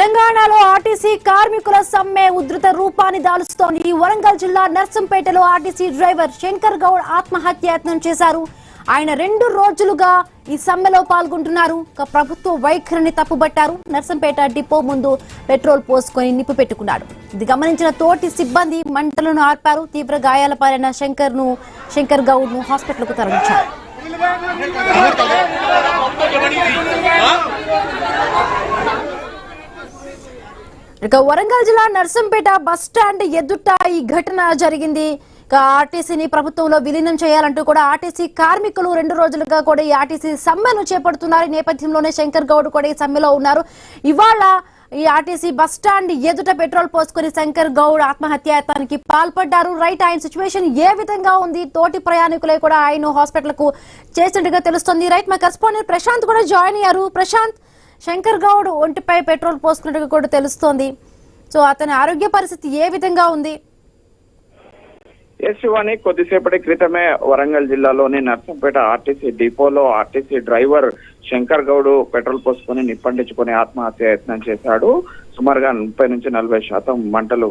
తెలంగాణలో ఆర్టీసీ కార్మికుల సమ్మె ఉధృత రూపాన్ని దాలుస్తోంది. వరంగల్ జిల్లా నర్సంపేటలో ఆర్టీసీ డ్రైవర్ శంకర్ గౌడ్ ఆత్మహత్యాయత్నం చేశారు. ఆయన 2 రోజులుగా ఈ సమ్మెలో పాల్గొంటున్నారు. ప్రభుత్వ వైఖరిని తప్పుబట్టారు. నర్సంపేట డిపో ముందు పెట్రోల్ పోసుకొని నిప్పు పెట్టుకున్నాడు. ఇది గమనించిన తోటి సిబ్బంది మంటలను ఆర్పారు. తీవ్ర గాయాల పాలైన శంకర్ గౌడ్ ను హాస్పిటల్ కు తరలించారు. ఇక వరంగల్ జిల్లా నర్సంపేట బస్టాండ్ ఎదుట ఈ ఘటన జరిగింది. ఆర్టీసీని ప్రభుత్వంలో విలీనం చేయాలంటూ కూడా ఆర్టీసీ కార్మికులు 2 రోజులుగా కూడా ఈ ఆర్టీసీ సమ్మెను చేపడుతున్నారు. ఈ నేపథ్యంలోనే శంకర్ గౌడ్ కూడా ఈ సమ్మెలో ఉన్నారు. ఇవాళ ఈ ఆర్టీసీ బస్టాండ్ ఎదుట పెట్రోల్ పోసుకుని శంకర్ గౌడ్ ఆత్మహత్యాయత్నానికి పాల్పడ్డారు. రైట్, ఆయన సిచ్యువేషన్ ఏ విధంగా ఉంది? తోటి ప్రయాణికులే కూడా ఆయన హాస్పిటల్ కు చేసినట్టుగా తెలుస్తుంది. రైట్, మా కరెస్పాండెంట్ ప్రశాంత్ కూడా జాయిన్ అయ్యారు. ప్రశాంత్, శంకర్ గౌడ్ ఒంటిపై పెట్రోల్ పోసుకున్నట్టుగా కూడా తెలుస్తోంది. సో అతని ఆరోగ్య పరిస్థితి ఏ విధంగా ఉంది? శివాని, కొద్దిసేపటి క్రితమే వరంగల్ జిల్లాలోని నర్సంపేట ఆర్టీసీ డిపోలో RTC driver Shankar Goud petrol పోసుకొని నిప్పండించుకొని ఆత్మహత్య యత్నం చేశాడు. సుమారుగా 30 నుంచి 40% మంటలు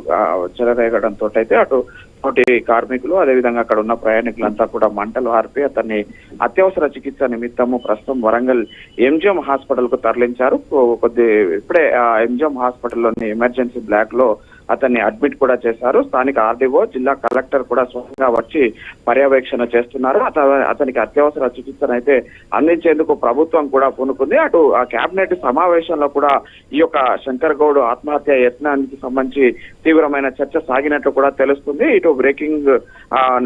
చెలరేగడంతో అయితే అటు తోటి కార్మికులు అదేవిధంగా అక్కడ ఉన్న ప్రయాణికులంతా కూడా మంటలు ఆర్పి అతన్ని అత్యవసర చికిత్స నిమిత్తము ప్రస్తుతం వరంగల్ ఎంజిఎం హాస్పిటల్ కు తరలించారు. ఇప్పుడే ఎంజిఎం హాస్పిటల్లోని ఎమర్జెన్సీ బ్లాక్ లో అతన్ని అడ్మిట్ కూడా చేశారు. స్థానిక ఆర్డీఓ, జిల్లా కలెక్టర్ కూడా స్వయంగా వచ్చి పర్యవేక్షణ చేస్తున్నారు. అతనికి అత్యవసర చికిత్సను అయితే అందించేందుకు ప్రభుత్వం కూడా పూనుకుంది. అటు ఆ కేబినెట్ సమావేశంలో కూడా ఈ యొక్క శంకర్ గౌడ్ ఆత్మహత్య యత్నానికి సంబంధించి తీవ్రమైన చర్చ సాగినట్లు కూడా తెలుస్తుంది. ఇటు బ్రేకింగ్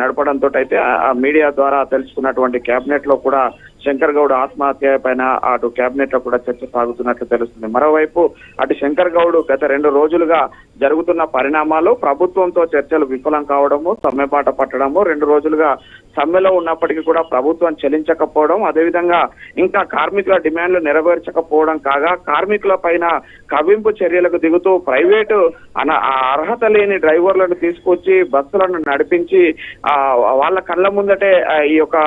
నడపడంతో అయితే మీడియా ద్వారా తెలుసుకున్నటువంటి కేబినెట్ లో కూడా శంకర్ గౌడ్ ఆత్మహత్య పైన అటు కేబినెట్ లో కూడా చర్చ సాగుతున్నట్లు తెలుస్తుంది. మరోవైపు అటు శంకర్ గౌడ్ గత 2 రోజులుగా జరుగుతున్న పరిణామాలు, ప్రభుత్వంతో చర్చలు విఫలం కావడము, సమ్మెబాట పట్టడము, 2 రోజులుగా సమ్మెలో ఉన్నప్పటికీ కూడా ప్రభుత్వం చెల్లించకపోవడం, అదేవిధంగా ఇంకా కార్మికుల డిమాండ్లు నెరవేర్చకపోవడం కాగా కార్మికుల పైన కవ్వింపు చర్యలకు దిగుతూ ప్రైవేటు అర్హత లేని డ్రైవర్లను తీసుకొచ్చి బస్సులను నడిపించి వాళ్ళ కళ్ళ ముందటే ఈ యొక్క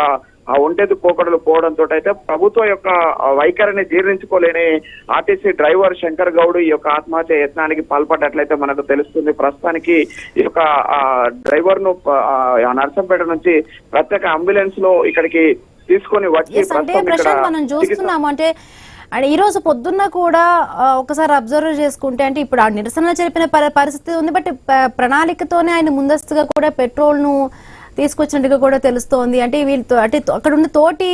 ఒంటెదు పోకడలు పోవడంతో అయితే ప్రభుత్వం యొక్క వైఖరిని జీర్ణించుకోలేని ఆర్టీసీ డ్రైవర్ శంకర్ గౌడ్ ఈ యొక్క ఆత్మహత్య యత్నానికి పాల్పడ్డట్లయితే మనకు తెలుస్తుంది. ప్రస్తుతానికి ఈ యొక్క డ్రైవర్ ను నర్సంపేట నుంచి ప్రత్యేక అంబులెన్స్ లో ఇక్కడికి తీసుకొని వచ్చి మనం చూస్తున్నాము. అంటే ఈ రోజు పొద్దున్న కూడా ఒకసారి అబ్జర్వ్ చేసుకుంటే అంటే ఇప్పుడు ఆ నిరసన జరిపిన పరిస్థితి ఉంది. బట్ ప్రణాళికతోనే ఆయన ముందస్తుగా కూడా పెట్రోల్ ను తీసుకొచ్చినట్టుగా కూడా తెలుస్తోంది. అంటే వీళ్ళతో అంటే అక్కడ ఉన్న తోటి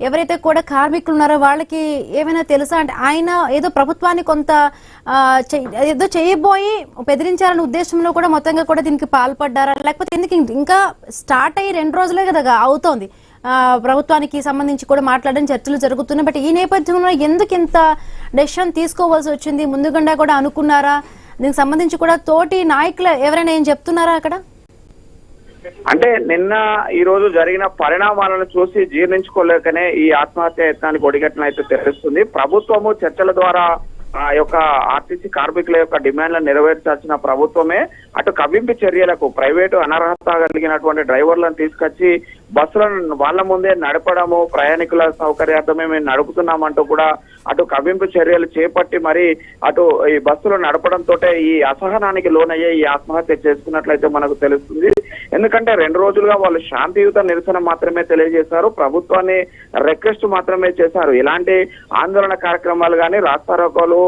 ఎవరైతే కూడా కార్మికులు ఉన్నారో వాళ్ళకి ఏమైనా తెలుసా? అంటే ఆయన ఏదో ప్రభుత్వాన్ని కొంత ఏదో చేయబోయి బెదిరించాలనే ఉద్దేశంలో కూడా మొత్తంగా కూడా దీనికి పాల్పడ్డారా? లేకపోతే ఎందుకు ఇంకా స్టార్ట్ అయ్యి 2 రోజులే కదా అవుతోంది, ప్రభుత్వానికి సంబంధించి కూడా మాట్లాడడం చర్చలు జరుగుతున్నాయి. బట్ ఈ నేపథ్యంలో ఎందుకు ఇంత డెసిషన్ తీసుకోవాల్సి వచ్చింది? ముందుగుండా కూడా అనుకున్నారా? దీనికి సంబంధించి కూడా తోటి నాయకులు ఎవరైనా ఏం చెప్తున్నారా అక్కడ? అంటే నిన్న ఈ రోజు జరిగిన పరిణామాలను చూసి జీర్ణించుకోలేకనే ఈ ఆత్మహత్య యత్నానికి ఒడిగట్టినైతే తెలుస్తుంది. ప్రభుత్వము చర్చల ద్వారా ఆ యొక్క ఆర్టీసీ కార్మికుల యొక్క డిమాండ్లను నెరవేర్చాల్సిన ప్రభుత్వమే అటు కవ్వింపు చర్యలకు ప్రైవేటు అనర్హత కలిగినటువంటి డ్రైవర్లను తీసుకొచ్చి బస్సులను వాళ్ళ ముందే నడపడము, ప్రయాణికుల సౌకర్యార్థమే మేము నడుపుతున్నామంటూ కూడా అటు కవ్వింపు చర్యలు చేపట్టి మరి అటు ఈ బస్సులు నడపడంతో ఈ అసహనానికి లోనయ్యే ఈ ఆత్మహత్య చేసుకున్నట్లయితే మనకు తెలుస్తుంది. ఎందుకంటే 2 రోజులుగా వాళ్ళు శాంతియుత నిరసన మాత్రమే తెలియజేశారు, ప్రభుత్వాన్ని రిక్వెస్ట్ మాత్రమే చేశారు. ఎలాంటి ఆందోళన కార్యక్రమాలు కానీ, రాస్తారోకోలు,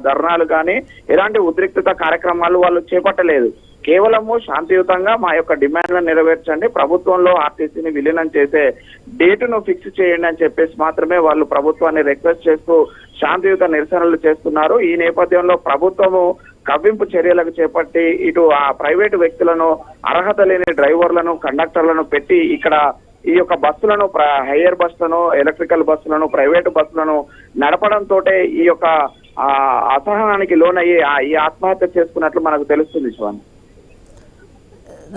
ధర్నాలు కానీ, ఎలాంటి ఉద్రిక్తత కార్యక్రమాలు వాళ్ళు చేపట్టలేదు. కేవలము శాంతియుతంగా మా యొక్క డిమాండ్లను నెరవేర్చండి, ప్రభుత్వంలో ఆర్టీసీని విలీనం చేసే డేటును ఫిక్స్ చేయండి అని చెప్పేసి మాత్రమే వాళ్ళు ప్రభుత్వాన్ని రిక్వెస్ట్ చేస్తూ శాంతియుత నిరసనలు చేస్తున్నారు. ఈ నేపథ్యంలో ప్రభుత్వము కవ్వింపు చర్యలకు చేపట్టి ఇటు ఆ ప్రైవేటు వ్యక్తులను, అర్హత లేని డ్రైవర్లను, కండక్టర్లను పెట్టి ఇక్కడ ఈ యొక్క బస్సులను, హైయర్ బస్సులను, ఎలక్ట్రికల్ బస్సులను, ప్రైవేటు బస్సులను నడపడంతో ఈ యొక్క అసహనానికి లోనయ్యి ఈ ఆత్మహత్య చేసుకున్నట్లు మనకు తెలుస్తుంది. Shivani,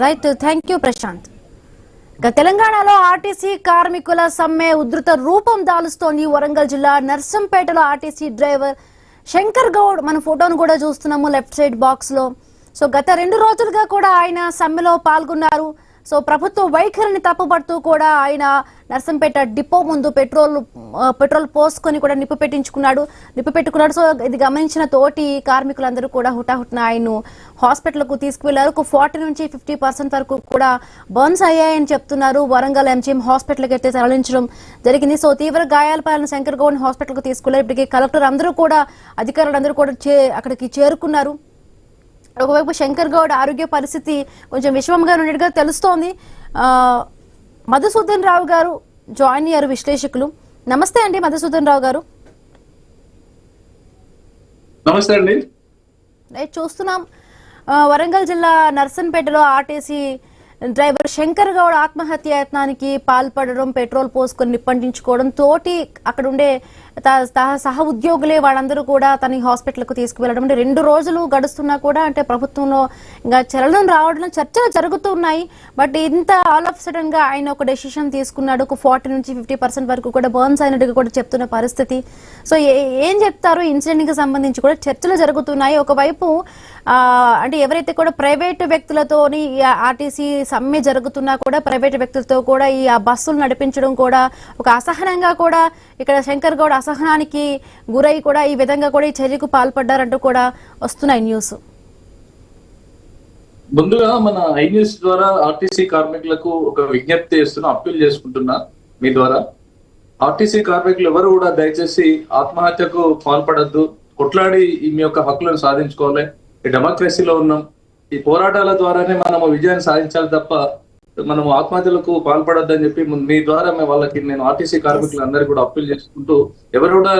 right, thank you Prashant. తెలంగాణలో ఆర్టీసీ కార్మికుల సమ్మె ఉధృత రూపం దాలుస్తోంది. వరంగల్ జిల్లా నర్సంపేటలో ఆర్టీసీ డ్రైవర్ శంకర్ గౌడ్, మన ఫోటోను కూడా చూస్తున్నాము లెఫ్ట్ సైడ్ బాక్స్ లో. సో గత 2 రోజులుగా కూడా ఆయన సమ్మెలో పాల్గొన్నారు. సో ప్రభుత్వ వైఖరిని తప్పుపడుతూ కూడా ఆయన నర్సంపేట డిపో ముందు పెట్రోల్ పోసుకొని కూడా నిప్పు పెట్టుకున్నాడు. సో ఇది గమనించిన తోటి కార్మికులందరూ కూడా హుటాహుటిన ఆయన హాస్పిటల్కు తీసుకువెళ్లారు. 40 నుంచి 50% వరకు కూడా బర్న్స్ అయ్యాయని చెప్తున్నారు. వరంగల్ ఎంజీఎం హాస్పిటల్కి అయితే తరలించడం జరిగింది. సో తీవ్ర గాయాల పాలన శంకర్ గౌడ్ హాస్పిటల్కు తీసుకువెళ్లారు. ఇప్పటికీ కలెక్టర్ అందరూ కూడా అధికారులందరూ కూడా అక్కడికి చేరుకున్నారు. ఒకవైపు శంకర్ గౌడ్ ఆరోగ్య పరిస్థితి కొంచెం విషమంగా ఉన్నట్టుగా తెలుస్తోంది. మధుసూదన్ రావు గారు జాయిన్ అయ్యారు, విశ్లేషకులు. నమస్తే అండి మధుసూదన్ రావు గారు. నమస్తే అండి. చూస్తున్నాం వరంగల్ జిల్లా నర్సంపేటలో ఆర్టీసీ డ్రైవర్ శంకర్ గౌడ్ ఆత్మహత్య యత్నానికి పాల్పడడం, పెట్రోల్ పోసుకొని నిప్పంటించుకోవడం, తోటి అక్కడ ఉండే సహ ఉద్యోగులే వాళ్ళందరూ కూడా తన హాస్పిటల్కు తీసుకువెళ్ళడం. అంటే 2 రోజులు గడుస్తున్నా కూడా అంటే ప్రభుత్వంలో ఇంకా చలనం రావడం, చర్చలు జరుగుతున్నాయి. బట్ ఇంత ఆల్ ఆఫ్ సడన్ గా ఆయన ఒక డెసిషన్ తీసుకున్నాడు. 40 నుంచి 50% వరకు కూడా బర్న్స్ అయినట్టుగా కూడా చెప్తున్న పరిస్థితి. సో ఏం చెప్తారు? ఇన్సిడెంట్ కి సంబంధించి కూడా చర్చలు జరుగుతున్నాయి. ఒకవైపు అంటే ఎవరైతే కూడా ప్రైవేటు వ్యక్తులతోని ఆర్టీసీ సమ్మె జరుగుతున్నా కూడా ప్రైవేటు వ్యక్తులతో కూడా ఈ బస్సులు నడిపించడం కూడా ఒక అసహనంగా కూడా ఇక్కడ శంకర్ గౌడ్ అసహనానికి గురై కూడా ఈ విధంగా కూడా ఈ చర్యకు పాల్పడ్డారంటూ కూడా వస్తున్నాయి న్యూస్. ముందుగా మన ఐ న్యూస్ ద్వారా ఆర్టీసీ కార్మికులకు ఒక విజ్ఞప్తి చేస్తున్నా, అప్పీల్ చేసుకుంటున్నా మీ ద్వారా. ఆర్టీసీ కార్మికులు ఎవరు కూడా దయచేసి ఆత్మహత్యకు పాల్పడద్దు. కొట్లాడి మీ యొక్క హక్కులను సాధించుకోవాలి. ఈ డెమోక్రసీలో ఉన్నాం. ఈ పోరాటాల ద్వారానే మనము విజయాన్ని సాధించాలి తప్ప మనము ఆత్మహత్యలకు పాల్పడొద్దని చెప్పి మీ ద్వారా నేను ఆర్టీసీ కార్మికులందరికీ కూడా అప్పీల్ చేసుకుంటూ, ఎవరు కూడా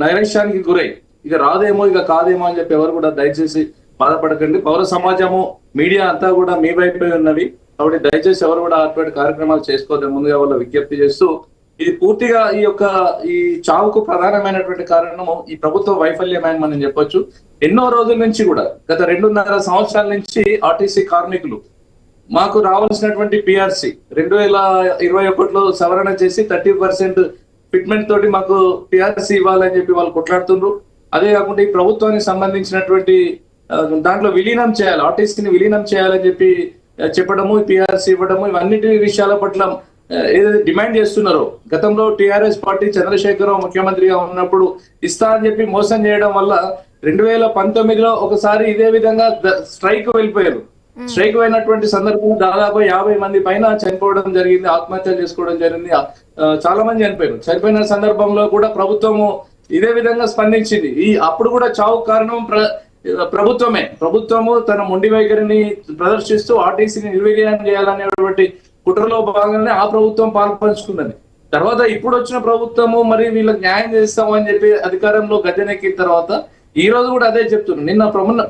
నైరాశ్యానికి గురై ఇక రాదేమో ఇక కాదేమో అని చెప్పి ఎవరు కూడా దయచేసి బాధపడకండి. పౌర సమాజము, మీడియా అంతా కూడా మీ వైపే ఉన్నవి కాబట్టి దయచేసి ఎవరు కూడా అటువంటి కార్యక్రమాలు చేసుకోవద్దని ముందుగా వాళ్ళ విజ్ఞప్తి చేస్తూ, ఇది పూర్తిగా ఈ చావుకు ప్రధానమైనటువంటి కారణము ఈ ప్రభుత్వ వైఫల్యమని మనం చెప్పొచ్చు. ఎన్నో రోజుల నుంచి కూడా గత 2.5 సంవత్సరాల నుంచి ఆర్టీసీ కార్మికులు మాకు రావాల్సినటువంటి పిఆర్సి 2021లో సవరణ చేసి 30% ఫిట్మెంట్ తోటి మాకు పిఆర్సి ఇవ్వాలని చెప్పి వాళ్ళు కొట్లాడుతుండ్రు. అదే కాకుండా ఈ ప్రభుత్వానికి సంబంధించినటువంటి దాంట్లో విలీనం చేయాలి, ఆర్టీసీని విలీనం చేయాలని చెప్పి చెప్పడము, పిఆర్సి ఇవ్వడము, ఇవన్నిటి విషయాల పట్ల ఏదైతే డిమాండ్ చేస్తున్నారో, గతంలో టిఆర్ఎస్ పార్టీ చంద్రశేఖరరావు ముఖ్యమంత్రిగా ఉన్నప్పుడు ఇస్తా అని చెప్పి మోసం చేయడం వల్ల 2019లో ఒకసారి ఇదే విధంగా స్ట్రైక్ వెళ్ళిపోయారు. స్ట్రైక్ అయినటువంటి సందర్భంలో దాదాపు 50 మంది పైన చనిపోవడం జరిగింది, ఆత్మహత్యలు చేసుకోవడం జరిగింది. చాలా మంది చనిపోయారు. చనిపోయిన సందర్భంలో కూడా ప్రభుత్వము ఇదే విధంగా స్పందించింది. అప్పుడు కూడా చావు కారణం ప్రభుత్వము తన మొండి వైఖరిని ప్రదర్శిస్తూ ఆర్టీసీని నిర్వీర్యం చేయాలనేటువంటి కుట్రలో భాగంగానే ఆ ప్రభుత్వం పాల్పంచుకున్నది. తర్వాత ఇప్పుడు వచ్చిన ప్రభుత్వము మరి వీళ్ళకి న్యాయం చేస్తాము అని చెప్పి అధికారంలో గద్దెనెక్కిన తర్వాత ఈ రోజు కూడా అదే చెప్తున్నారు. నిన్న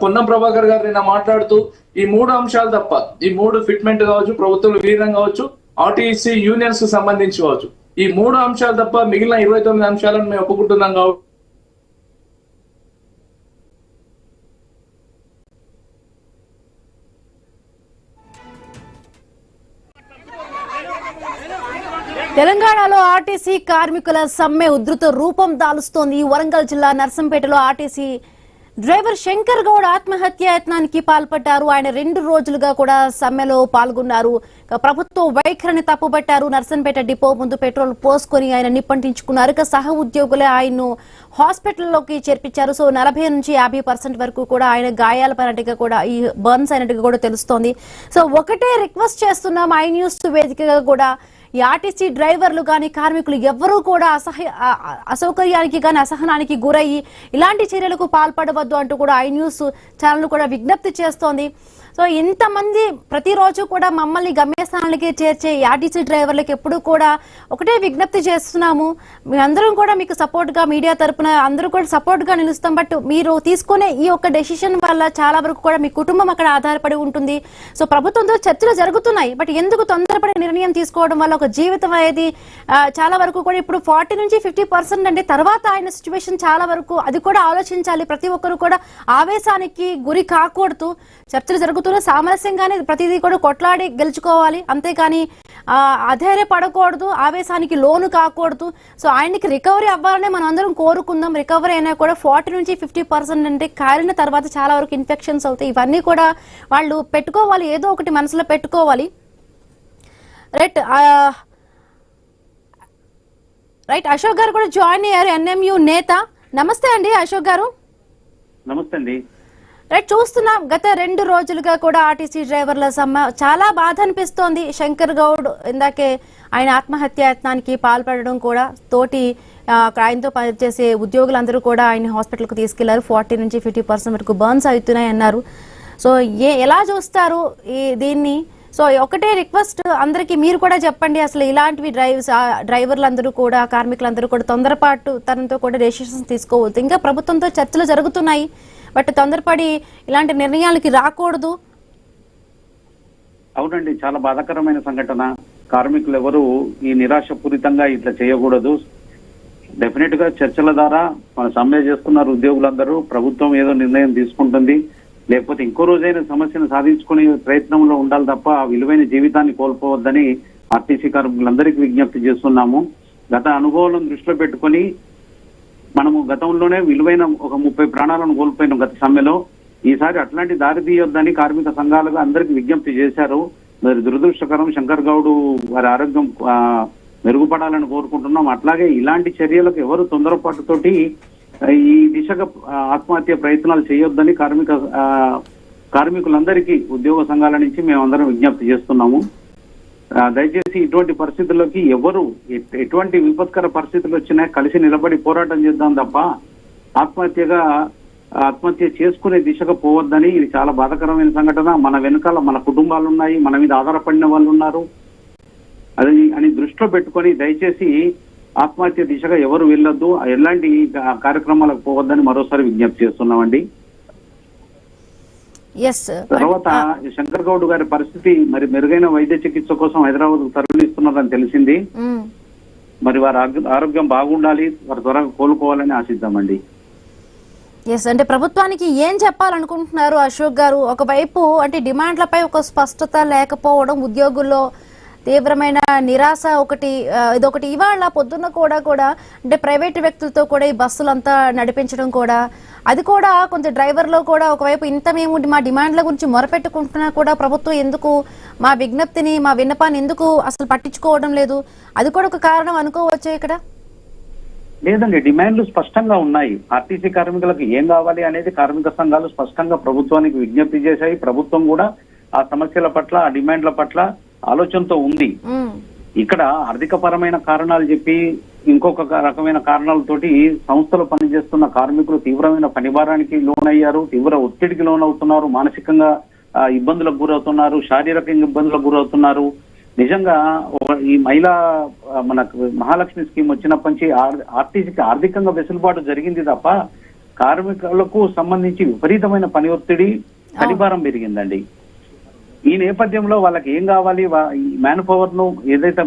పొన్నం ప్రభాకర్ గారు నిన్న మాట్లాడుతూ ఈ 3 అంశాలు తప్ప, ఈ 3 ఫిట్మెంట్ కావచ్చు, ప్రభుత్వం విలీనం కావచ్చు, ఆర్టీసీ యూనియన్స్ కు సంబంధించి కావచ్చు, ఈ 3 అంశాలు తప్ప మిగిలిన 29 అంశాలను మేము ఒప్పుకుంటున్నాం కాబట్టి తెలంగాణలో ఆర్టీసీ కార్మికుల సమ్మె ఉధృత రూపం దాలుస్తోంది. వరంగల్ జిల్లా నర్సంపేటలో ఆర్టీసీ డ్రైవర్ శంకర్ గౌడ్ ఆత్మహత్య యత్నానికి పాల్పడ్డారు. ఆయన 2 రోజులుగా కూడా సమ్మెలో పాల్గొన్నారు. ప్రభుత్వ వైఖరిని తప్పుబట్టారు. నర్సంపేట డిపో ముందు పెట్రోల్ పోసుకొని ఆయన నిప్పంటించుకున్నారు. ఇక సహ ఉద్యోగులే ఆయన్ను హాస్పిటల్లోకి చేర్పించారు. సో 40 నుంచి 50% వరకు కూడా ఆయన గాయాల పడినట్టుగా కూడా ఈ బర్న్స్ అయినట్టుగా కూడా తెలుస్తోంది. సో ఒకటే రిక్వెస్ట్ చేస్తున్నాం ఐ న్యూస్ వేదికగా కూడా, ఈ ఆర్టీసీ డ్రైవర్లు కానీ కార్మికులు ఎవ్వరూ కూడా అసౌకర్యానికి కానీ అసహనానికి గురయ్యి ఇలాంటి చర్యలకు పాల్పడవద్దు అంటూ కూడా ఐ న్యూస్ ఛానల్ కూడా విజ్ఞప్తి చేస్తోంది. సో ఇంతమంది ప్రతిరోజు కూడా మమ్మల్ని గమ్యస్థానాలకి చేర్చే ఆర్టీసీ డ్రైవర్లకు ఎప్పుడు కూడా ఒకటే విజ్ఞప్తి చేస్తున్నాము, మేమందరం కూడా మీకు సపోర్ట్ గా మీడియా తరపున అందరూ కూడా సపోర్ట్ గా నిలుస్తాం. బట్ మీరు తీసుకునే ఈ ఒక్క డెసిషన్ వల్ల చాలా వరకు కూడా మీ కుటుంబం అక్కడ ఆధారపడి ఉంటుంది. సో ప్రభుత్వంతో చర్చలు జరుగుతున్నాయి. బట్ ఎందుకు తొందరపడి నిర్ణయం తీసుకోవడం వల్ల ఒక జీవితం అనేది చాలా వరకు కూడా ఇప్పుడు 40 నుంచి 50% అంటే తర్వాత ఆయన సిచ్యువేషన్ చాలా వరకు అది కూడా ఆలోచించాలి. ప్రతి ఒక్కరు కూడా ఆవేశానికి గురి కాకూడదు. చర్చలు జరుగుతున్న సామరస్యంగానే ప్రతిదీ కూడా కొట్లాడి గెలుచుకోవాలి, అంతేకాని అధైర్యపడకూడదు, ఆవేశానికి లోను కాకూడదు. సో ఆయనకి రికవరీ అవ్వాలని మనం అందరం కోరుకుందాం. రికవరీ అయినా కూడా 40 నుంచి 50% అంటే కాలిన తర్వాత చాలా వరకు ఇన్ఫెక్షన్స్ అవుతాయి. ఇవన్నీ కూడా వాళ్ళు పెట్టుకోవాలి, ఏదో ఒకటి మనసులో పెట్టుకోవాలి. రైట్ రైట్ అశోక్ గారు కూడా జాయిన్ అయ్యారు, ఎన్ఎంయు నేత. నమస్తే అండి అశోక్ గారు. నమస్తే అండి. రైట్, చూస్తున్నాం గత 2 రోజులుగా కూడా ఆర్టీసీ డ్రైవర్ల సమ్మె చాలా బాధ అనిపిస్తోంది. శంకర్ గౌడ్ ఇందాకే ఆయన ఆత్మహత్యాయత్నానికి పాల్పడడం కూడా, తోటి ఆయనతో పనిచేసే ఉద్యోగులందరూ కూడా ఆయన హాస్పిటల్కు తీసుకెళ్లారు. 40 నుంచి 50% వరకు బర్న్స్ అవుతున్నాయి అన్నారు. సో ఎలా చూస్తారు దీన్ని? సో ఒకటే రిక్వెస్ట్ అందరికీ, మీరు కూడా చెప్పండి, అసలు ఇలాంటివి డ్రైవర్లందరూ కూడా, కార్మికులందరూ కూడా తొందరపాటు తనంతో కూడా డెసిషన్స్ తీసుకోవద్దు. ఇంకా ప్రభుత్వంతో చర్చలు జరుగుతున్నాయి, బట్ తొందరపడి ఇలాంటి నిర్ణయాలకి రాకూడదు. అవునండి, చాలా బాధాకరమైన సంఘటన. కార్మికులు ఎవరు ఈ నిరాశపూరితంగా ఇట్లా చేయకూడదు. డెఫినెట్ గా చర్చల ద్వారా మన సమ్మె చేస్తున్నారు ఉద్యోగులందరూ. ప్రభుత్వం ఏదో నిర్ణయం తీసుకుంటుంది, లేకపోతే ఇంకో రోజైన సమస్యను సాధించుకునే ప్రయత్నంలో ఉండాలి తప్ప విలువైన జీవితాన్ని కోల్పోవద్దని ఆర్టీసీ కార్మికులందరికీ విజ్ఞప్తి చేస్తున్నాము. గత అనుభవాలను దృష్టిలో పెట్టుకొని మనము గతంలోనే విలువైన ఒక 30 ప్రాణాలను కోల్పోయినాం గత సమ్మెలో. ఈసారి అట్లాంటి దారి తీయొద్దని కార్మిక సంఘాలుగా అందరికీ విజ్ఞప్తి చేశారు. మరి దురదృష్టకరం, శంకర్ గౌడ్ వారి ఆరోగ్యం మెరుగుపడాలని కోరుకుంటున్నాం. అట్లాగే ఇలాంటి చర్యలకు ఎవరు తొందరపాటుతోటి ఈ దిశగా ఆత్మహత్య ప్రయత్నాలు చేయొద్దని కార్మికులందరికీ ఉద్యోగ సంఘాల నుంచి మేమందరం విజ్ఞప్తి చేస్తున్నాము. దయచేసి ఇటువంటి పరిస్థితుల్లోకి ఎవరు ఎటువంటి విపత్కర పరిస్థితులు వచ్చినా కలిసి నిలబడి పోరాటం చేద్దాం తప్ప ఆత్మహత్య చేసుకునే దిశగా పోవద్దని. ఇది చాలా బాధాకరమైన సంఘటన. మన వెనకాల మన కుటుంబాలు ఉన్నాయి, మన మీద ఆధారపడిన వాళ్ళు ఉన్నారు. అని దృష్టిలో పెట్టుకొని దయచేసి ఆత్మహత్య దిశగా ఎవరు వెళ్ళొద్దు, ఎలాంటి కార్యక్రమాలకు పోవద్దని మరోసారి విజ్ఞప్తి చేస్తున్నామండి. తర్వాత శంకర్ గౌడ్ గారి పరిస్థితి మరి మెరుగైన వైద్య చికిత్స కోసం హైదరాబాద్ తరలిస్తున్నారని తెలిసింది. మరి వారి ఆరోగ్యం బాగుండాలి, వారు త్వరగా కోలుకోవాలని ఆశిద్దామండి. అంటే ప్రభుత్వానికి ఏం చెప్పాలనుకుంటున్నారు అశోక్ గారు? ఒకవైపు అంటే డిమాండ్లపై ఒక స్పష్టత లేకపోవడం, ఉద్యోగుల్లో తీవ్రమైన నిరాశ ఇదొకటి. ఇవాళ పొద్దున్న కూడా అంటే ప్రైవేటు వ్యక్తులతో కూడా ఈ బస్సులంతా నడిపించడం కూడా, అది కూడా కొంచెం డ్రైవర్లో కూడా ఒకవైపు ఇంత మేము మా డిమాండ్ల గురించి మొరపెట్టుకుంటున్నా కూడా ప్రభుత్వం ఎందుకు మా విజ్ఞప్తిని, మా విన్నపాన్ని ఎందుకు అసలు పట్టించుకోవడం లేదు? అది కూడా ఒక కారణం అనుకోవచ్చు ఇక్కడ. లేదండి, డిమాండ్లు స్పష్టంగా ఉన్నాయి. ఆర్టీసీ కార్మికులకు ఏం కావాలి అనేది కార్మిక సంఘాలు స్పష్టంగా ప్రభుత్వానికి విజ్ఞప్తి చేశాయి. ప్రభుత్వం కూడా ఆ సమస్యల పట్ల, ఆ డిమాండ్ల పట్ల ఆలోచనతో ఉంది. ఇక్కడ ఆర్థిక పరమైన కారణాలు చెప్పి ఇంకొక రకమైన కారణాలతోటి సంస్థలో పనిచేస్తున్న కార్మికులు తీవ్రమైన పనిభారానికి లోనయ్యారు, తీవ్ర ఒత్తిడికి లోనవుతున్నారు, మానసికంగా ఇబ్బందులకు గురవుతున్నారు, శారీరకంగా ఇబ్బందులకు గురవుతున్నారు. నిజంగా ఈ మన మహాలక్ష్మి స్కీమ్ వచ్చినప్పటి నుంచి ఆర్టీసీకి ఆర్థికంగా వెసులుబాటు జరిగింది తప్ప కార్మికులకు సంబంధించి విపరీతమైన పని ఒత్తిడి, పనిభారం పెరిగిందండి. ఈ నేపథ్యంలో వాళ్ళకి ఏం కావాలి, మ్యాన్ పవర్ ను ఏదైతే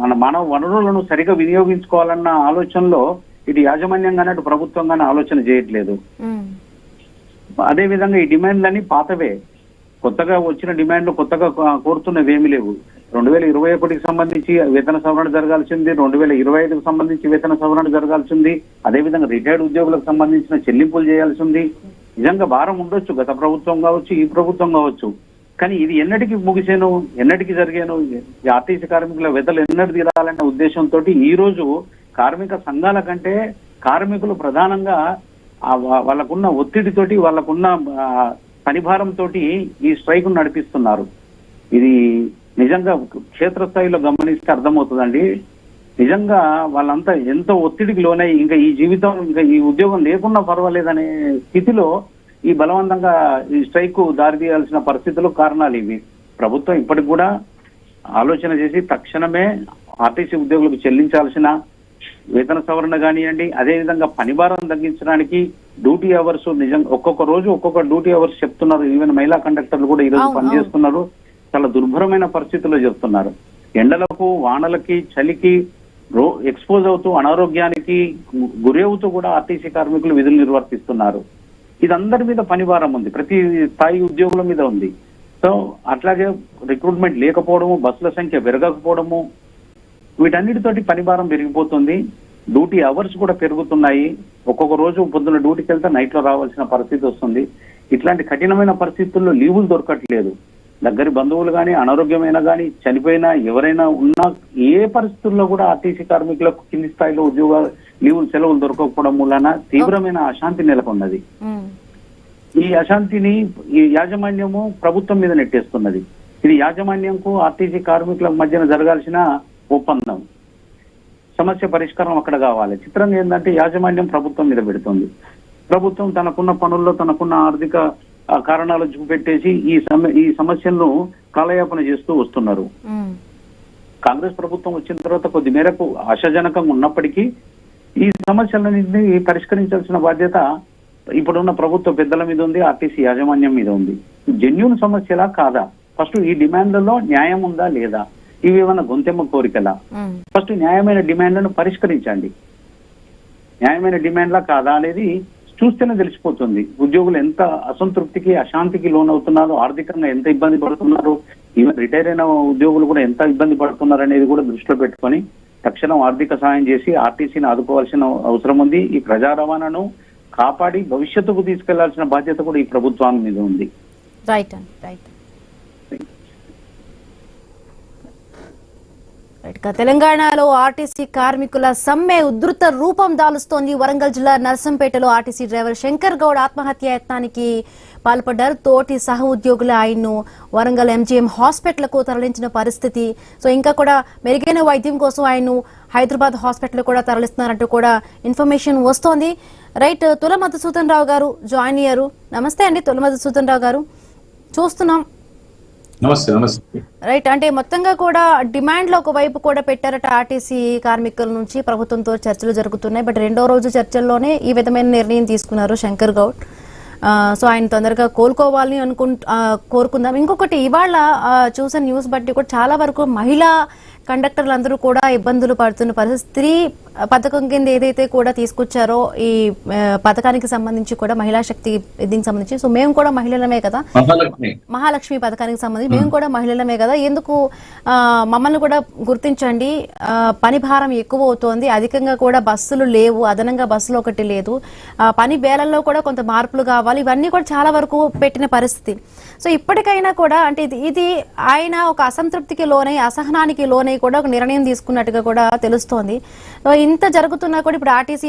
మన మానవ వనరులను సరిగా వినియోగించుకోవాలన్న ఆలోచనలో ఇటు యాజమాన్యంగానే అటు ప్రభుత్వంగానే ఆలోచన చేయట్లేదు. అదే విధంగా ఈ డిమాండ్లన్నీ పాతవే, కొత్తగా వచ్చిన డిమాండ్లు కొత్తగా కోరుతున్నవి ఏమీ లేవు. 2021కి సంబంధించి వేతన సవరణ జరగాల్సింది, 2025కు సంబంధించి వేతన సవరణ జరగాల్సింది, అదేవిధంగా రిటైర్డ్ ఉద్యోగులకు సంబంధించిన చెల్లింపులు చేయాల్సింది. నిజంగా భారం ఉండొచ్చు, గత ప్రభుత్వం కావచ్చు, ఈ ప్రభుత్వం కావచ్చు, కానీ ఇది ఎన్నటికి ముగిసేను, ఎన్నటికి జరిగాను, ఆర్టీసీ కార్మికుల వెతలు ఎన్నటి తీరాలనే ఉద్దేశంతో ఈ రోజు కార్మిక సంఘాల కంటే కార్మికులు ప్రధానంగా వాళ్ళకున్న ఒత్తిడితోటి, వాళ్ళకున్న పనిభారంతో ఈ స్ట్రైక్ నడిపిస్తున్నారు. ఇది నిజంగా క్షేత్రస్థాయిలో గమనిస్తే అర్థమవుతుందండి. నిజంగా వాళ్ళంతా ఎంతో ఒత్తిడికి లోనై ఇంకా ఈ జీవితం, ఇంకా ఈ ఉద్యోగం లేకున్నా పర్వాలేదనే స్థితిలో ఈ బలవంతంగా ఈ స్ట్రైక్ దారితీయాల్సిన పరిస్థితులు కారణాలు ఇవి. ప్రభుత్వం ఇప్పటికి కూడా ఆలోచన చేసి తక్షణమే ఆర్టీసీ ఉద్యోగులకు చెల్లించాల్సిన వేతన సవరణ కానివ్వండి, అదేవిధంగా పనిభారం తగ్గించడానికి డ్యూటీ అవర్స్, నిజంగా ఒక్కొక్క రోజు ఒక్కొక్క డ్యూటీ అవర్స్ చెప్తున్నారు. ఈవెన్ మహిళా కండక్టర్లు కూడా ఈ రోజు పనిచేస్తున్నారు. చాలా దుర్భరమైన పరిస్థితుల్లో చెప్తున్నారు. ఎండలకు, వానలకి, చలికి ఎక్స్పోజ్ అవుతూ అనారోగ్యానికి గురవుతూ కూడా ఆర్టీసీ కార్మికులు విధులు నిర్వర్తిస్తున్నారు. ఇది అందరి మీద పనిభారం ఉంది, ప్రతి స్థాయి ఉద్యోగుల మీద ఉంది. సో అట్లాగే రిక్రూట్మెంట్ లేకపోవడము, బస్సుల సంఖ్య పెరగకపోవడము, వీటన్నిటితోటి పనిభారం పెరిగిపోతుంది. డ్యూటీ అవర్స్ కూడా పెరుగుతున్నాయి. ఒక్కొక్క రోజు పొద్దున్న డ్యూటీకి వెళ్తే నైట్ లో రావాల్సిన పరిస్థితి వస్తుంది. ఇట్లాంటి కఠినమైన పరిస్థితుల్లో లీవులు దొరకట్లేదు. దగ్గరి బంధువులు కానీ అనారోగ్యమైనా కానీ చనిపోయినా ఎవరైనా ఉన్నా ఏ పరిస్థితుల్లో కూడా ఆర్టీసీ కార్మికులకు కింది స్థాయిలో ఉద్యోగ లీవులు సెలవులు దొరకకపోవడం వలన తీవ్రమైన అశాంతి నెలకొన్నది. ఈ అశాంతిని ఈ యాజమాన్యము ప్రభుత్వం మీద నెట్టేస్తున్నది. ఇది యాజమాన్యంకు ఆర్టీసీ కార్మికుల మధ్యన జరగాల్సిన ఒప్పందం. సమస్య పరిష్కారం అక్కడ కావాలి. చిత్రం ఏంటంటే యాజమాన్యం ప్రభుత్వం మీద పెడుతుంది. ప్రభుత్వం తనకున్న పనుల్లో తనకున్న ఆర్థిక కారణాలు చూపెట్టేసి ఈ సమస్యలను కాలయాపన చేస్తూ వస్తున్నారు. కాంగ్రెస్ ప్రభుత్వం వచ్చిన తర్వాత కొద్ది మేరకు ఆశాజనకంగా ఉన్నప్పటికీ ఈ సమస్యలన్నింటినీ పరిష్కరించాల్సిన బాధ్యత ఇప్పుడున్న ప్రభుత్వ పెద్దల మీద ఉంది, ఆర్టీసీ యాజమాన్యం మీద ఉంది. జెన్యూన్ సమస్యలా కాదా? ఫస్ట్ ఈ డిమాండ్లలో న్యాయం ఉందా లేదా? ఇవి ఏమైనా గొంతెమ్మ కోరికలా? ఫస్ట్ న్యాయమైన డిమాండ్లను పరిష్కరించండి. న్యాయమైన డిమాండ్లా కాదా అనేది చూస్తేనే తెలిసిపోతుంది. ఉద్యోగులు ఎంత అసంతృప్తికి అశాంతికి లోనవుతున్నారు, ఆర్థికంగా ఎంత ఇబ్బంది పడుతున్నారు, ఈవెన్ రిటైర్ అయిన ఉద్యోగులు కూడా ఎంత ఇబ్బంది పడుతున్నారు అనేది కూడా దృష్టిలో పెట్టుకొని తక్షణం ఆర్థిక సాయం చేసి ఆర్టీసీని ఆదుకోవాల్సిన అవసరం ఉంది. ఈ ప్రజా రవాణాను కాపాడి భవిష్యత్తుకు తీసుకెళ్లాల్సిన బాధ్యత కూడా ఈ ప్రభుత్వం మీద ఉంది. రైట్ అండి, రైట్. తెలంగాణలో ఆర్టీసీ కార్మికుల సమ్మె ఉధృత రూపం దాలుస్తోంది. వరంగల్ జిల్లా నర్సంపేటలో ఆర్టీసీ డ్రైవర్ శంకర్ గౌడ్ ఆత్మహత్య యత్నానికి పాల్పడ్డారు. తోటి సహ ఉద్యోగుల ఆయన్ను వరంగల్ ఎంజీఎం హాస్పిటల్కు తరలించిన పరిస్థితి. సో ఇంకా కూడా మెరుగైన వైద్యం కోసం ఆయన్ను హైదరాబాద్ హాస్పిటల్ కూడా తరలిస్తున్నారంటూ కూడా ఇన్ఫర్మేషన్ వస్తోంది. రైట్, తుల మధుసూదన్ రావు గారు జాయిన్ అయ్యారు. నమస్తే అండి తుల మధుసూదన్ రావు గారు. చూస్తున్నాం. నమస్తే. నమస్తే. రైట్, అంటే మొత్తంగా కూడా డిమాండ్లు ఒకవైపు కూడా పెట్టారట ఆర్టీసీ కార్మికుల నుంచి. ప్రభుత్వంతో చర్చలు జరుగుతున్నాయి. బట్ రెండో రోజు చర్చల్లోనే ఈ విధమైన నిర్ణయం తీసుకున్నారు శంకర్ గౌడ్. సో ఆయన తొందరగా కోలుకోవాలని కోరుకుందాం. ఇంకొకటి, ఇవాళ చూసిన న్యూస్ బట్టి కూడా చాలా వరకు మహిళా కండక్టర్లు అందరూ కూడా ఇబ్బందులు పడుతున్న పరిస్థితి. స్త్రీ పథకం కింద ఏదైతే కూడా తీసుకొచ్చారో ఈ పథకానికి సంబంధించి కూడా మహిళా శక్తి దీనికి సంబంధించి, సో మేము కూడా మహిళలమే కదా, మహాలక్ష్మి పథకానికి సంబంధించి మేము కూడా మహిళలమే కదా, ఎందుకు మమ్మల్ని కూడా గుర్తించండి, పని భారం ఎక్కువ అవుతోంది, అధికంగా కూడా బస్సులు లేవు, అదనంగా బస్సులు ఒకటి లేదు, పని వేళల్లో కూడా కొంత మార్పులు కావాలి, ఇవన్నీ కూడా చాలా వరకు పెట్టిన పరిస్థితి. సో ఇప్పటికైనా కూడా అంటే ఇది ఆయన ఒక అసంతృప్తికి లోనై అసహనానికి లోనై కూడా ఒక నిర్ణయం తీసుకున్నట్టుగా కూడా తెలుస్తోంది. ఇంత జరుగుతున్నా కూడా ఇప్పుడు ఆర్టీసీ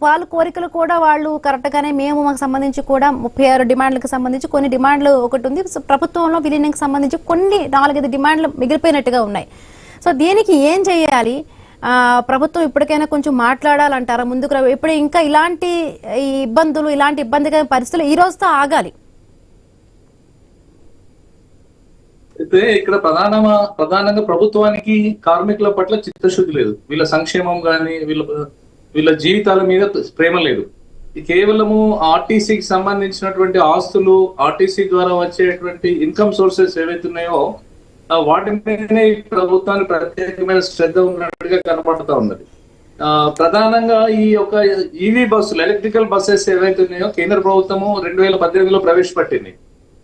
వాళ్ళు కోరికలు కూడా వాళ్ళు కరెక్ట్ గానే, మేము మాకు సంబంధించి కూడా 36 డిమాండ్లకు సంబంధించి కొన్ని డిమాండ్లు ఒకటి ఉంది, ప్రభుత్వంలో విలీనంకి సంబంధించి కొన్ని 4-5 డిమాండ్లు మిగిలిపోయినట్టుగా ఉన్నాయి. సో దీనికి ఏం చేయాలి? ప్రభుత్వం ఇప్పటికైనా కొంచెం మాట్లాడాలంటారా? ముందుకు ఇప్పుడు ఇంకా ఇలాంటి ఇబ్బందులు, ఇలాంటి ఇబ్బందికర పరిస్థితులు ఈ రోజుతో ఆగాలి. అయితే ఇక్కడ ప్రధానంగా ప్రభుత్వానికి కార్మికుల పట్ల చిత్తశుద్ధి లేదు. వీళ్ళ సంక్షేమం గాని వీళ్ళ జీవితాల మీద ప్రేమ లేదు. కేవలము ఆర్టీసీకి సంబంధించినటువంటి ఆస్తులు, ఆర్టీసీ ద్వారా వచ్చేటువంటి ఇన్కమ్ సోర్సెస్ ఏవైతే ఉన్నాయో వాటి మీదనే ప్రభుత్వానికి ప్రత్యేకమైన శ్రద్ధ ఉన్నట్టుగా కనపడుతూ ఉన్నది. ప్రధానంగా ఈ యొక్క ఈవీ బస్సులు, ఎలక్ట్రికల్ బస్సెస్ ఏవైతే ఉన్నాయో కేంద్ర ప్రభుత్వము 2018లో ప్రవేశపెట్టింది.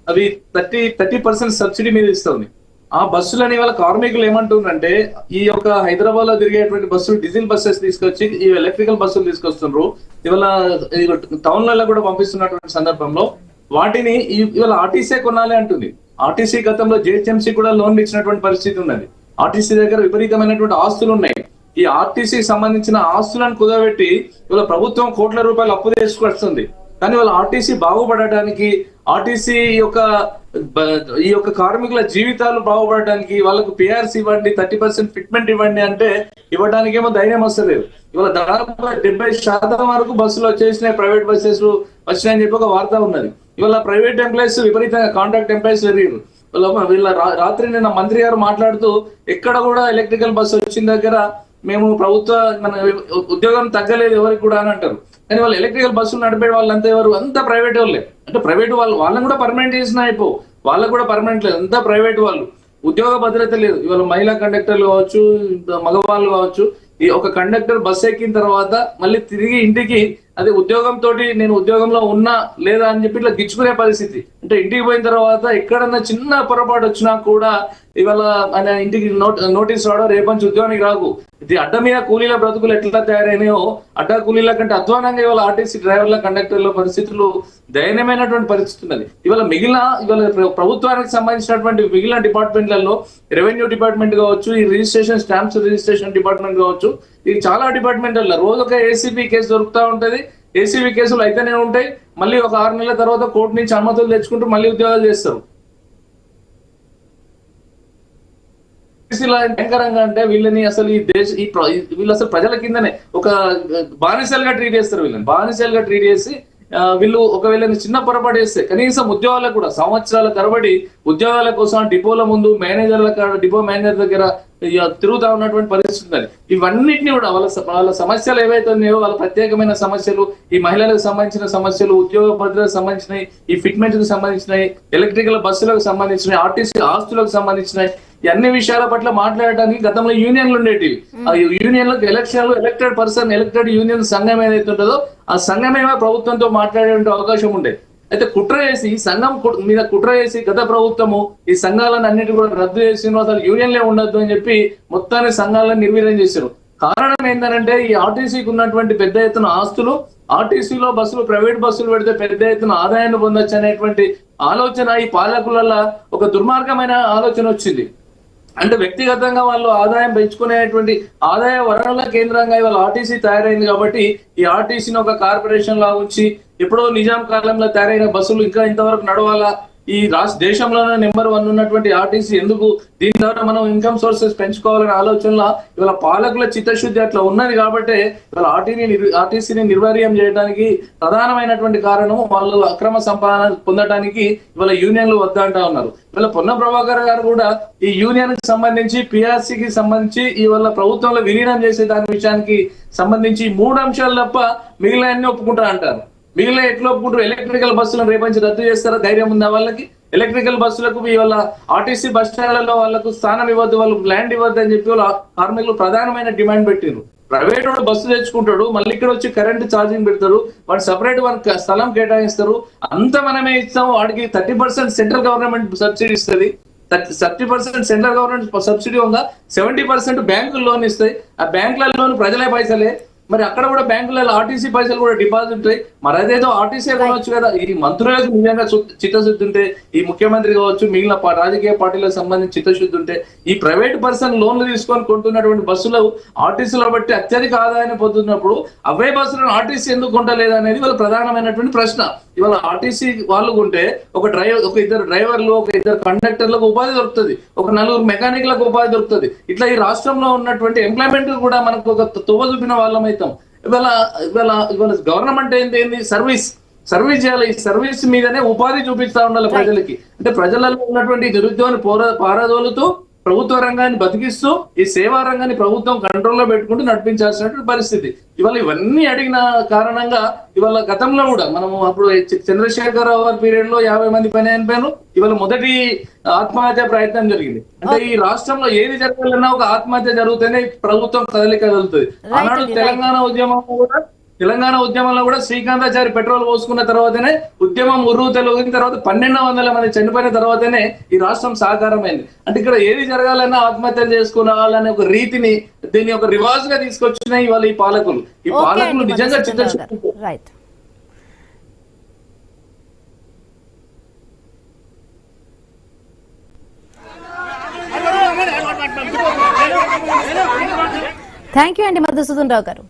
అవి 30% సబ్సిడీ మీద ఇస్తుంది. ఆ బస్సులని వాళ్ళ కార్మికులు ఏమంటుందంటే, ఈ యొక్క హైదరాబాద్ లో తిరిగేటువంటి బస్సులు డీజిల్ బస్సెస్ తీసుకొచ్చి ఈ ఎలక్ట్రికల్ బస్సులు తీసుకొస్తున్నారు. ఇవాళ టౌన్లలో కూడా పంపిస్తున్నటువంటి సందర్భంలో వాటిని ఇవాళ ఆర్టీసీ కొనాలి అంటుంది. ఆర్టీసీ గతంలో జిహెచ్ఎంసీ కూడా లోన్లు ఇచ్చినటువంటి పరిస్థితి ఉన్నది. ఆర్టీసీ దగ్గర విపరీతమైనటువంటి ఆస్తులు ఉన్నాయి. ఈ ఆర్టీసీకి సంబంధించిన ఆస్తులను కుదబెట్టి ఇవాళ ప్రభుత్వం కోట్ల రూపాయలు అప్పు తీసుకొస్తుంది. కానీ వాళ్ళ ఆర్టీసీ బాగుపడటానికి, ఆర్టీసీ ఈ యొక్క కార్మికుల జీవితాలు బాగుపడటానికి వాళ్ళకు పిఆర్సీ ఇవ్వండి, 30% ఫిట్మెంట్ ఇవ్వండి అంటే ఇవ్వడానికి ఏమో ధైర్యం వస్తలేదు. ఇవాళ దాదాపు 70% వరకు బస్సులు వచ్చేసినాయి, ప్రైవేట్ బస్సెస్ వచ్చినాయని చెప్పి ఒక వార్త ఉన్నది. ఇవాళ ప్రైవేట్ ఎంప్లాయీస్ విపరీతంగా కాంట్రాక్ట్ ఎంప్లాయీస్ పెరిగారు. వీళ్ళ రాత్రి నిన్న మంత్రి గారు మాట్లాడుతూ ఎక్కడ కూడా ఎలక్ట్రికల్ బస్సు వచ్చిన దగ్గర మేము మన ఉద్యోగం తగ్గలేదు ఎవరికి కూడా అని అంటారు. కానీ వాళ్ళు ఎలక్ట్రికల్ బస్సులు నడిపే వాళ్ళంతా ఎవరు? అంతా ప్రైవేట్ వాళ్ళే. అంటే ప్రైవేట్ వాళ్ళని కూడా పర్మనెంట్ చేసిన అయిపో, వాళ్ళకు కూడా పర్మనెంట్ లేదు, అంతా ప్రైవేట్ వాళ్ళు. ఉద్యోగ భద్రత లేదు. ఇవాళ మహిళా కండక్టర్లు కావచ్చు, మగవాళ్ళు కావచ్చు, ఈ ఒక కండక్టర్ బస్ ఎక్కిన తర్వాత మళ్ళీ తిరిగి ఇంటికి అదే ఉద్యోగంతో నేను ఉద్యోగంలో ఉన్నా లేదా అని చెప్పి ఇట్లా గిచ్చుకునే పరిస్థితి. అంటే ఇంటికి పోయిన తర్వాత ఎక్కడన్నా చిన్న పొరపాటు వచ్చినా కూడా ఇవాళ ఆయన ఇంటికి నోటీస్ రావడం రేపంచి ఉద్యోగానికి రాకు. ఇది అడ్డ మీద కూలీల బ్రతుకులు ఎట్లా తయారైనాయో అడ్డ కూలీల కంటే అధ్వానంగా ఇవాళ ఆర్టీసీ డ్రైవర్ల కండక్టర్ల పరిస్థితులు దయనీయమైనటువంటి పరిస్థితి ఉన్నది. ఇవాళ ప్రభుత్వానికి సంబంధించినటువంటి మిగిలిన డిపార్ట్మెంట్లలో రెవెన్యూ డిపార్ట్మెంట్ కావచ్చు, ఈ రిజిస్ట్రేషన్ స్టాంప్స్ రిజిస్ట్రేషన్ డిపార్ట్మెంట్ కావచ్చు, ఈ చాలా డిపార్ట్మెంట్లలో రోజు ఒక ఏసీబీ కేసు దొరుకుతూ ఉంటది. ఏసీబీ కేసులు అయితేనే ఉంటాయి. మళ్ళీ ఒక 6 నెలల తర్వాత కోర్టు నుంచి అనుమతులు తెచ్చుకుంటూ మళ్ళీ ఉద్యోగాలు చేస్తారు. భయంకరంగా అంటే వీళ్ళని అసలు వీళ్ళు అసలు ప్రజల కిందనే ఒక బానిసలుగా ట్రీట్ చేస్తారు. వీళ్ళని బానిసలుగా ట్రీట్ చేసి వీళ్ళు ఒకవేళ చిన్న పొరపాటు చేస్తే కనీసం ఉద్యోగాలకు కూడా సంవత్సరాల తరబడి ఉద్యోగాల కోసం డిపోల ముందు డిపో మేనేజర్ దగ్గర తిరుగుతా ఉన్నటువంటి పరిస్థితి ఉన్నది. ఇవన్నిటిని కూడా వాళ్ళ సమస్యలు ఏవైతే ఉన్నాయో వాళ్ళ ప్రత్యేకమైన సమస్యలు, ఈ మహిళలకు సంబంధించిన సమస్యలు, ఉద్యోగ భద్రతకు సంబంధించినవి, ఈ ఫిట్మెంట్ కు సంబంధించినవి, ఎలక్ట్రికల్ బస్సులకు సంబంధించినవి, ఆర్టీసీ ఆస్తులకు సంబంధించినవి, ఈ అన్ని విషయాల పట్ల మాట్లాడడానికి గతంలో యూనియన్లు ఉండేటివి. ఆ యూనియన్లకు ఎలక్టెడ్ పర్సన్ ఎలక్టెడ్ యూనియన్ సంఘం ఏదైతే ఉంటుందో ఆ సంఘమేమో ప్రభుత్వంతో మాట్లాడే అవకాశం ఉండే. అయితే కుట్ర చేసి ఈ సంఘం మీద కుట్ర చేసి గత ప్రభుత్వము ఈ సంఘాలను అన్నిటి కూడా రద్దు చేసిన అసలు యూనియన్లే ఉండద్దు అని చెప్పి మొత్తాన్ని సంఘాలను నిర్వీర్యం చేశారు. కారణం ఏంటంటే ఈ ఆర్టీసీకి ఉన్నటువంటి పెద్ద ఎత్తున ఆస్తులు, ఆర్టీసీలో బస్సులు ప్రైవేట్ బస్సులు పెడితే పెద్ద ఎత్తున ఆదాయాన్ని పొందొచ్చు అనేటువంటి ఆలోచన ఈ పాలకులలో ఒక దుర్మార్గమైన ఆలోచన వచ్చింది. అంటే వ్యక్తిగతంగా వాళ్ళు ఆదాయం పెంచుకునేటువంటి ఆదాయ వనరుల కేంద్రంగా ఇవాళ ఆర్టీసీ తయారైంది. కాబట్టి ఈ ఆర్టీసీని ఒక కార్పొరేషన్ లా ఉంచి ఎప్పుడో నిజాం కాలంలో తయారైన బస్సులు ఇంకా ఇంతవరకు నడవాలా, ఈ దేశంలోనే నెంబర్ 1 ఉన్నటువంటి ఆర్టీసీ ఎందుకు, దీని ద్వారా మనం ఇన్కమ్ సోర్సెస్ పెంచుకోవాలనే ఆలోచనలో ఇవాళ పాలకుల చిత్తశుద్ధి అట్లా ఉన్నది. కాబట్టి ఇవాళ ఆర్టీసీని నిర్వీర్యం చేయడానికి ప్రధానమైనటువంటి కారణం వాళ్ళు అక్రమ సంపాదన పొందడానికి ఇవాళ యూనియన్లు వద్దంటా ఉన్నారు. ఇవాళ పొన్న ప్రభాకర్ గారు కూడా ఈ యూనియన్ కి సంబంధించి పిఆర్సీకి సంబంధించి ఇవాళ ప్రభుత్వంలో విలీనం చేసే దాని విషయానికి సంబంధించి 3 అంశాలు తప్ప మిగిలిన ఒప్పుకుంటా అంటారు. మిగిలిన ఎట్లా ఒప్పుకుంటారు? ఎలక్ట్రికల్ బస్సులను రేపంచి రద్దు చేస్తారా? ధైర్యం ఉందా వాళ్ళకి? ఎలక్ట్రికల్ బస్సులకు ఇవాళ ఆర్టీసీ బస్ స్టాండ్లలో వాళ్ళకు స్థానం ఇవ్వద్దు, వాళ్ళకు ల్యాండ్ ఇవ్వద్దు అని చెప్పి వాళ్ళ కార్మికులు ప్రధానమైన డిమాండ్ పెట్టిండ్రు. ప్రైవేట్ వాడు బస్సు తెచ్చుకుంటాడు, మళ్ళీ ఇక్కడ వచ్చి కరెంట్ ఛార్జింగ్ పెడతారు, వాడు సపరేట్ వారికి స్థలం కేటాయిస్తారు, అంత మనమే ఇస్తాం. వాడికి 30% సెంట్రల్ గవర్నమెంట్ సబ్సిడీ ఇస్తుంది, 30% సెంట్రల్ గవర్నమెంట్ సబ్సిడీ ఉందా, 70% బ్యాంకులు లోన్ ఇస్తాయి. ఆ బ్యాంకుల లోన్ ప్రజలే పైసలే. మరి అక్కడ కూడా బ్యాంకులలో ఆర్టీసీ పైసలు కూడా డిపాజిట్ ఉంటాయి. మరి అదేదో ఆర్టీసీ కొనవచ్చు కదా. ఈ మంత్రులకు నిజంగా చిత్తశుద్ధి ఉంటే, ఈ ముఖ్యమంత్రి కావచ్చు, మిగిలిన రాజకీయ పార్టీలకు సంబంధించి చిత్తశుద్ధి ఉంటే, ఈ ప్రైవేట్ పర్సన్ లోన్లు తీసుకొని కొంటున్నటువంటి బస్సులు ఆర్టీసీలో బట్టి అత్యధిక ఆదాయాన్ని పొందుతున్నప్పుడు అవే బస్సులను ఆర్టీసీ ఎందుకు కొంటలేదు అనేది వాళ్ళ ప్రధానమైనటువంటి ప్రశ్న. ఇవాళ ఆర్టీసీ వాళ్ళు కొంటే ఒక 2 డ్రైవర్లు, ఒక 2 కండక్టర్లకు ఉపాధి దొరుకుతుంది, ఒక 4 మెకానిక్లకు ఉపాధి దొరుకుతుంది. ఇట్లా ఈ రాష్ట్రంలో ఉన్నటువంటి ఎంప్లాయ్మెంట్ కూడా మనకు ఒక తువ్వ చూపిన వాళ్ళమైతే ఇవాళ గవర్నమెంట్ ఏంటి? సర్వీస్ చేయాలి. ఈ సర్వీస్ మీదనే ఉపాధి చూపిస్తా ఉండాలి ప్రజలకి. అంటే ప్రజలలో ఉన్నటువంటి నిరుద్యోగాన్ని పారదోలుతూ ప్రభుత్వ రంగాన్ని బతికిస్తూ ఈ సేవా రంగాన్ని ప్రభుత్వం కంట్రోల్లో పెట్టుకుంటూ నడిపించాల్సినటువంటి పరిస్థితి. ఇవాళ ఇవన్నీ అడిగిన కారణంగా ఇవాళ గతంలో కూడా మనము అప్పుడు చంద్రశేఖరరావు గారి పీరియడ్ లో 50 మంది పైన చనిపోయారు. ఇవాళ మొదటి ఆత్మహత్య ప్రయత్నం జరిగింది. అంటే ఈ రాష్ట్రంలో ఏది జరగాలన్నా ఒక ఆత్మహత్య జరిగితేనే ప్రభుత్వం కదలికగలుగుతుంది. ఆనాడు తెలంగాణ ఉద్యమంలో కూడా శ్రీకాంతాచారి పెట్రోల్ పోసుకున్న తర్వాతనే ఉద్యమం తెలుగిన తర్వాత 1200 మంది చనిపోయిన తర్వాతనే ఈ రాష్ట్రం సాకారమైంది. అంటే ఇక్కడ ఏది జరగాలన్నా ఆత్మహత్యలు చేసుకోవాలనే ఒక రీతిని, దీన్ని ఒక రివాజ్ గా తీసుకొచ్చినాయి ఇవాళ ఈ పాలకులు. ఈ పాలకులు నిజంగా చిత్తశుద్ధి. థ్యాంక్ యూ అండి మధుసూదన్ రావు గారు.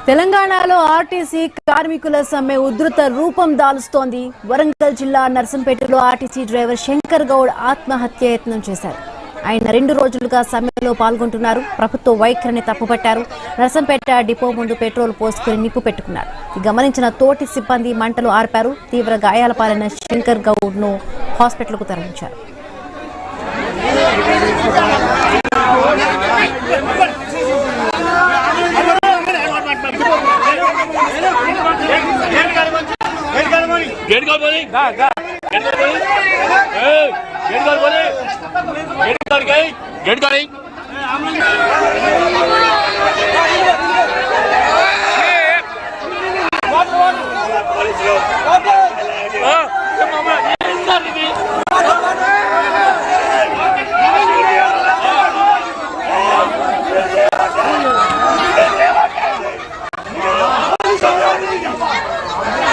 తెలంగాణలో ఆర్టీసీ కార్మికుల సమ్మె ఉధృత రూపం దాలుస్తోంది. వరంగల్ జిల్లా నర్సంపేటలో ఆర్టీసీ డ్రైవర్ శంకర్ గౌడ్ ఆత్మహత్య యత్నం చేశారు. ఆయన 2 రోజులుగా సమ్మెలో పాల్గొంటున్నారు. ప్రభుత్వ వైఖరిని తప్పుపట్టారు. నర్సంపేట డిపో ముందు పెట్రోల్ పోసుకుని నిప్పు పెట్టుకున్నారు. గమనించిన తోటి సిబ్బంది మంటలు ఆర్పారు. తీవ్ర గాయాల పాలైన శంకర్ గౌడ్ ను హాస్పిటల్కు తరలించారు. गेट कॉल बोली गेट कॉल बोली गेट कॉल बोली गेट कॉल गई गेट कॉल